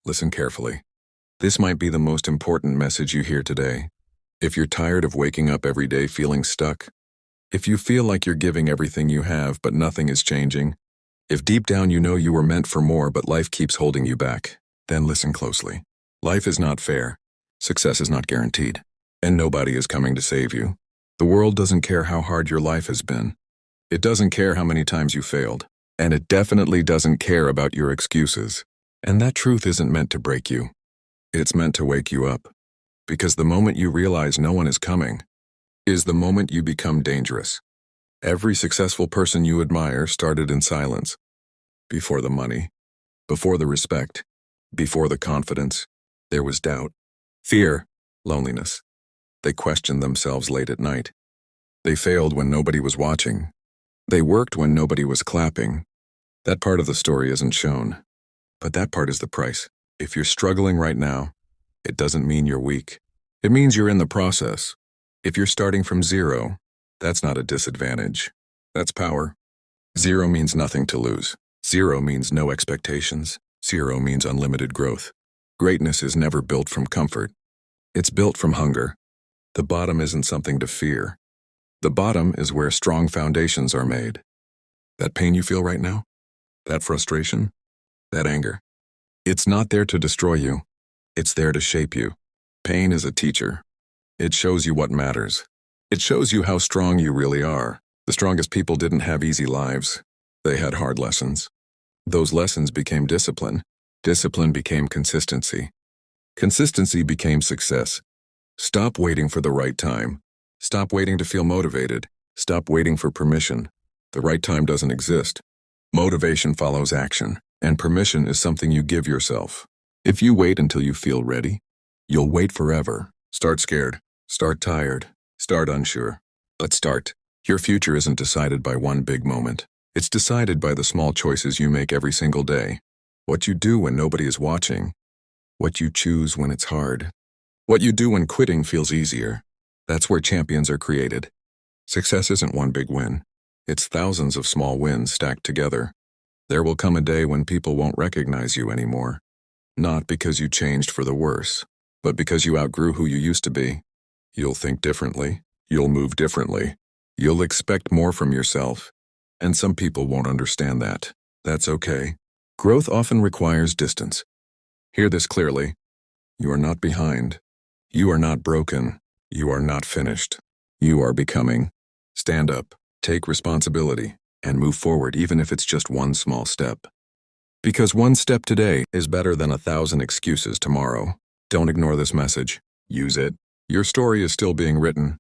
Listen carefully. This might be the most important message you hear today. If you're tired of waking up every day feeling stuck, if you feel like you're giving everything you have but nothing is changing, if deep down you know you were meant for more but life keeps holding you back, then listen closely. Life is not fair. Success is not guaranteed. And nobody is coming to save you. The world doesn't care how hard your life has been. It doesn't care how many times you failed. And it definitely doesn't care about your excuses. And that truth isn't meant to break you. It's meant to wake you up. Because the moment you realize no one is coming is the moment you become dangerous. Every successful person you admire started in silence. Before the money, before the respect, before the confidence, there was doubt, fear, loneliness. They questioned themselves late at night. They failed when nobody was watching. They worked when nobody was clapping. That part of the story isn't shown. But that part is the price. If you're struggling right now, it doesn't mean you're weak. It means you're in the process. If you're starting from zero, that's not a disadvantage. That's power. Zero means nothing to lose. Zero means no expectations. Zero means unlimited growth. Greatness is never built from comfort. It's built from hunger. The bottom isn't something to fear. The bottom is where strong foundations are made. That pain you feel right now? That frustration? That anger? It's not there to destroy you. It's there to shape you. Pain is a teacher. It shows you what matters. It shows you how strong you really are. The strongest people didn't have easy lives. They had hard lessons. Those lessons became discipline. Discipline became consistency. Consistency became success. Stop waiting for the right time. Stop waiting to feel motivated. Stop waiting for permission. The right time doesn't exist. Motivation follows action, and permission is something you give yourself. If you wait until you feel ready, you'll wait forever. Start scared. Start tired. Start unsure. But start. Your future isn't decided by one big moment. It's decided by the small choices you make every single day. What you do when nobody is watching. What you choose when it's hard. What you do when quitting feels easier. That's where champions are created. Success isn't one big win. It's thousands of small wins stacked together. There will come a day when people won't recognize you anymore. Not because you changed for the worse, but because you outgrew who you used to be. You'll think differently. You'll move differently. You'll expect more from yourself. And some people won't understand that. That's okay. Growth often requires distance. Hear this clearly. You are not behind. You are not broken. You are not finished. You are becoming. Stand up, take responsibility, and move forward even if it's just one small step. Because one step today is better than 1,000 excuses tomorrow. Don't ignore this message. Use it. Your story is still being written.